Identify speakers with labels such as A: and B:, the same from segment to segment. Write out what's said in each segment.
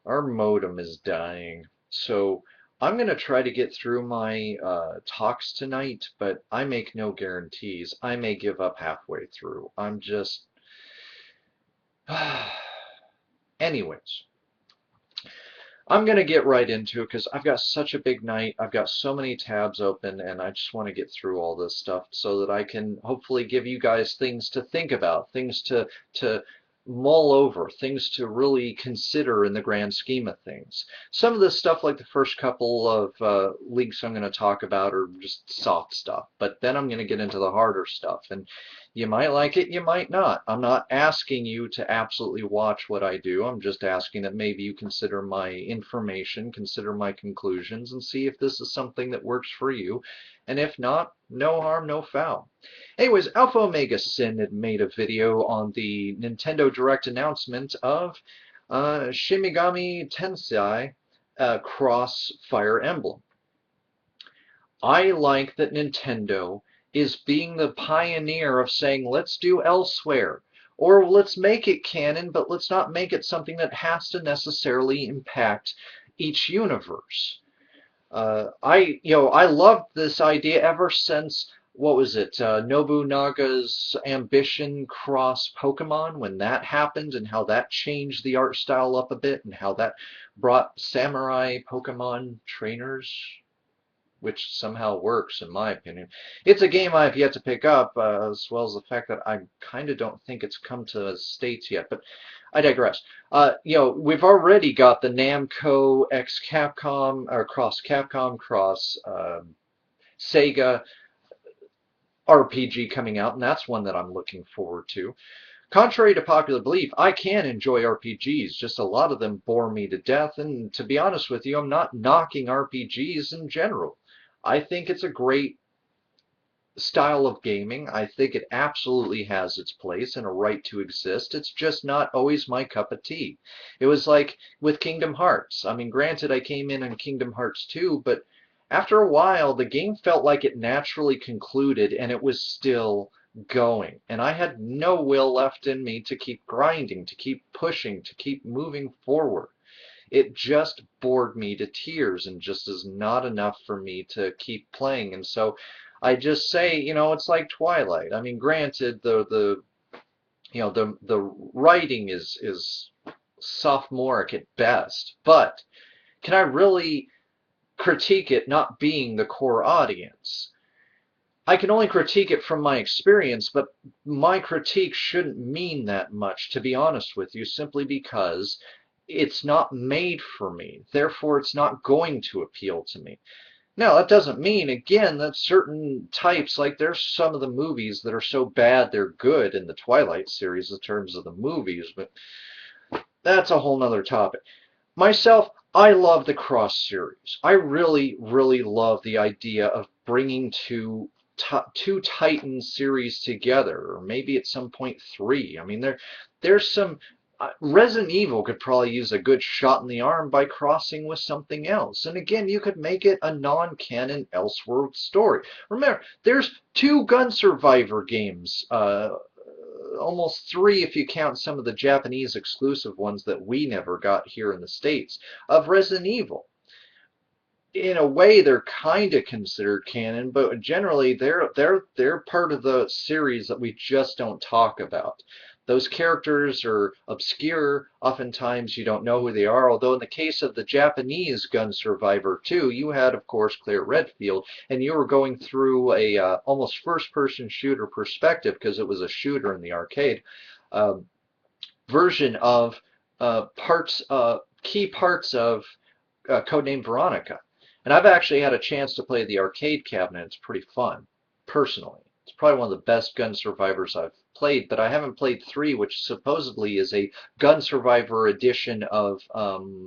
A: Our modem is dying. So I'm going to try to get through my talks tonight, but I make no guarantees. I may give up halfway through. I'm just. Anyways, I'm going to get right into it because I've got such a big night. I've got so many tabs open, and I just want to get through all this stuff so that I can hopefully give you guys things to think about, things to mull over, things to really consider in the grand scheme of things. Some of this stuff, like the first couple of leaks I'm going to talk about, are just soft stuff, but then I'm going to get into the harder stuff, and you might like it, you might not. I'm not asking you to absolutely watch what I do. I'm just asking that maybe you consider my information, consider my conclusions, and see if this is something that works for you. And if not, no harm, no foul. Anyways, Alpha Omega Sin had made a video on the Nintendo Direct announcement of Shin Megami Tensei Cross Fire Emblem. I like that Nintendo is being the pioneer of saying, let's do elsewhere. Or let's make it canon, but let's not make it something that has to necessarily impact each universe. I loved this idea ever since, what was it, Nobunaga's Ambition cross Pokemon, when that happened and how that changed the art style up a bit and how that brought samurai Pokemon trainers, which somehow works in my opinion. It's a game I've yet to pick up, as well as the fact that I kind of don't think it's come to the States yet, but I digress. We've already got the Namco X Capcom, or cross Capcom, cross Sega RPG coming out, and that's one that I'm looking forward to. Contrary to popular belief, I can enjoy RPGs, just a lot of them bore me to death, and to be honest with you, I'm not knocking RPGs in general. I think it's a great style of gaming. I think it absolutely has its place and a right to exist. It's just not always my cup of tea. It was like with Kingdom Hearts. I mean, granted, I came in on Kingdom Hearts 2, but after a while, the game felt like it naturally concluded and it was still going. And I had no will left in me to keep grinding, to keep pushing, to keep moving forward. It just bored me to tears and just is not enough for me to keep playing. And so I just say, it's like Twilight. I mean, granted, the writing is sophomoric at best, but can I really critique it not being the core audience? I can only critique it from my experience, but my critique shouldn't mean that much, to be honest with you, simply because it's not made for me. Therefore, it's not going to appeal to me. Now, that doesn't mean, again, that certain types, like there's some of the movies that are so bad they're good in the Twilight series in terms of the movies, but that's a whole nother topic. Myself, I love the Cross series. I really, really love the idea of bringing two Titan series together, or maybe at some point three. I mean, there's some Resident Evil could probably use a good shot in the arm by crossing with something else. And again, you could make it a non-canon Elseworld story. Remember, there's two Gun Survivor games, almost three if you count some of the Japanese exclusive ones that we never got here in the States, of Resident Evil. In a way, they're kind of considered canon, but generally they're part of the series that we just don't talk about. Those characters are obscure. Oftentimes you don't know who they are, although in the case of the Japanese Gun Survivor 2, you had, of course, Claire Redfield, and you were going through a almost first-person shooter perspective, because it was a shooter in the arcade, uh, version of key parts of Codename Veronica. And I've actually had a chance to play the arcade cabinet. It's pretty fun, personally. It's probably one of the best Gun Survivors I've played, but I haven't played 3, which supposedly is a Gun Survivor edition of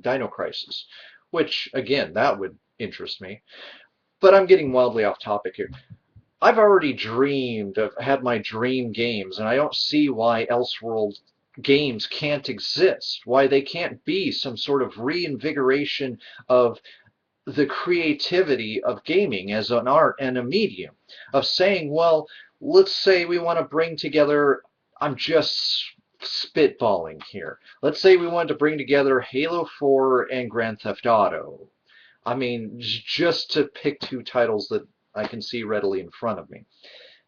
A: Dino Crisis, which, again, that would interest me. But I'm getting wildly off topic here. I've already had my dream games, and I don't see why Elseworld games can't exist, why they can't be some sort of reinvigoration of the creativity of gaming as an art and a medium, of saying, well, let's say we want to bring together, I'm just spitballing here. Let's say we wanted to bring together Halo 4 and Grand Theft Auto. I mean, just to pick two titles that I can see readily in front of me.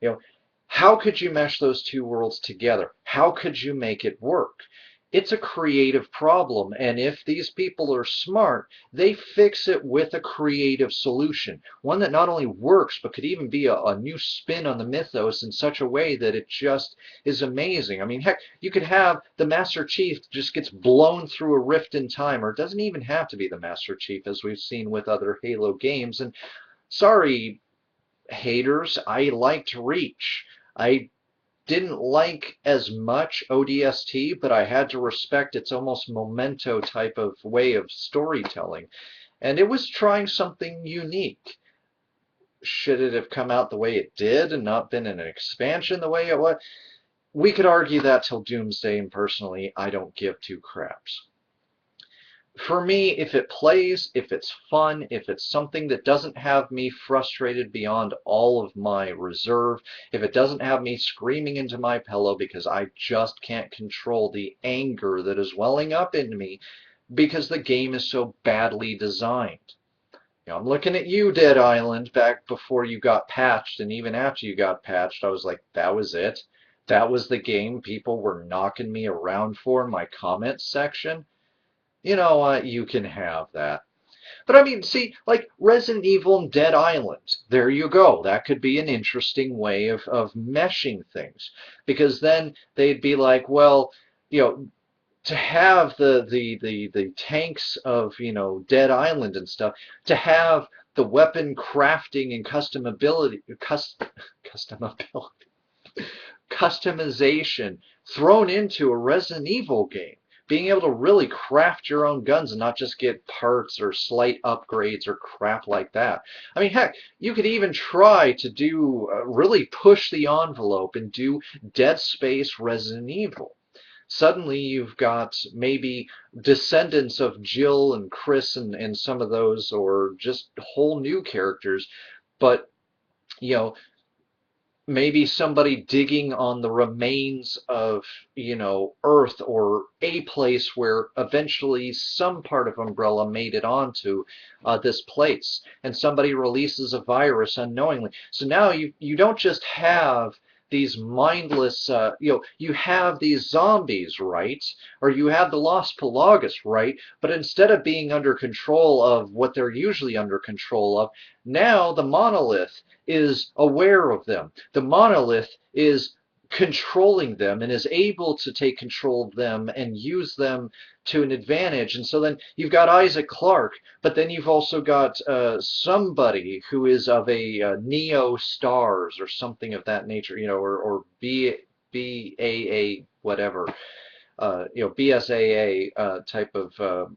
A: You know, how could you mesh those two worlds together? How could you make it work? It's a creative problem, and if these people are smart, they fix it with a creative solution. One that not only works, but could even be a new spin on the mythos in such a way that it just is amazing. I mean, heck, you could have the Master Chief just gets blown through a rift in time, or it doesn't even have to be the Master Chief, as we've seen with other Halo games. And sorry, haters, I liked Reach. I didn't like as much ODST, but I had to respect its almost memento type of way of storytelling. And it was trying something unique. Should it have come out the way it did and not been an expansion the way it was? We could argue that till doomsday, and personally, I don't give two craps. For me, if it plays, if it's fun, if it's something that doesn't have me frustrated beyond all of my reserve, if it doesn't have me screaming into my pillow because I just can't control the anger that is welling up in me because the game is so badly designed. You know, I'm looking at you, Dead Island, back before you got patched, and even after you got patched, I was like, that was it? That was the game people were knocking me around for in my comments section? You know what? You can have that. But I mean, see, like Resident Evil and Dead Island, there you go. That could be an interesting way of meshing things. Because then they'd be like, well, you know, to have the tanks of, you know, Dead Island and stuff, to have the weapon crafting and customability, customization thrown into a Resident Evil game. Being able to really craft your own guns and not just get parts or slight upgrades or crap like that. I mean, heck, you could even try to do really push the envelope and do Dead Space Resident Evil. Suddenly you've got maybe descendants of Jill and Chris and some of those, or just whole new characters, but you know, maybe somebody digging on the remains of, you know, Earth, or a place where eventually some part of Umbrella made it onto this place, and somebody releases a virus unknowingly. So now you don't just have these mindless, you have these zombies, right? Or you have the Lost Pelagus, right? But instead of being under control of what they're usually under control of, now the monolith is aware of them. The monolith is controlling them and is able to take control of them and use them to an advantage. And so then you've got Isaac Clarke, but then you've also got somebody who is of a Neo Stars or something of that nature, you know, or BAA whatever, BSAA type of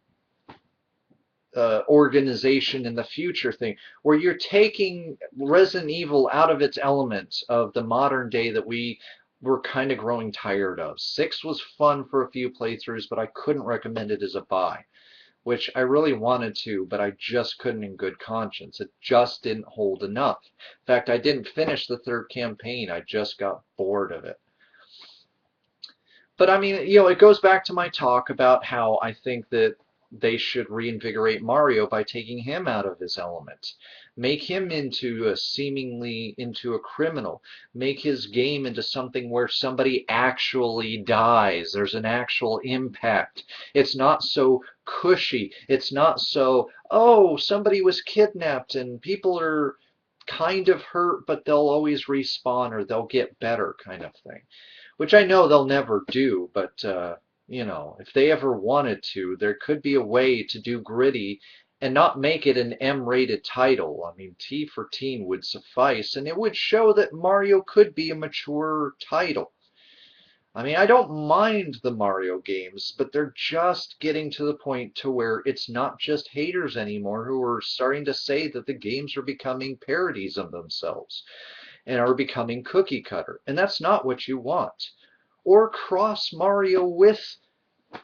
A: organization in the future thing, where you're taking Resident Evil out of its element of the modern day that we were kind of growing tired of. 6 was fun for a few playthroughs, but I couldn't recommend it as a buy, which I really wanted to, but I just couldn't in good conscience. It just didn't hold enough. In fact, I didn't finish the third campaign. I just got bored of it. But I mean, you know, it goes back to my talk about how I think that they should reinvigorate Mario by taking him out of his element. Make him into seemingly into a criminal. Make his game into something where somebody actually dies. There's an actual impact. It's not so cushy. It's not so, oh, somebody was kidnapped and people are kind of hurt, but they'll always respawn or they'll get better kind of thing, which I know they'll never do, but you know, if they ever wanted to, there could be a way to do gritty and not make it an M-rated title. I mean, T for teen would suffice, and it would show that Mario could be a mature title. I mean, I don't mind the Mario games, but they're just getting to the point to where it's not just haters anymore who are starting to say that the games are becoming parodies of themselves and are becoming cookie cutter. And that's not what you want. Or cross Mario with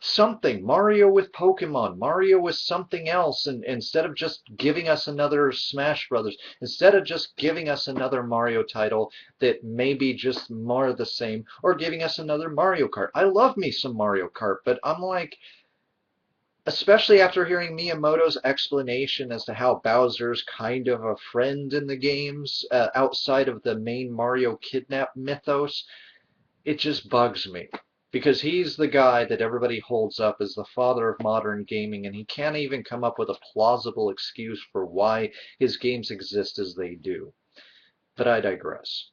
A: something. Mario with Pokemon, Mario with something else, and instead of just giving us another Smash Brothers, instead of just giving us another Mario title that may be just more of the same, or giving us another Mario Kart. I love me some Mario Kart, but I'm like, especially after hearing Miyamoto's explanation as to how Bowser's kind of a friend in the games, outside of the main Mario kidnap mythos, it just bugs me because he's the guy that everybody holds up as the father of modern gaming, and he can't even come up with a plausible excuse for why his games exist as they do. But I digress.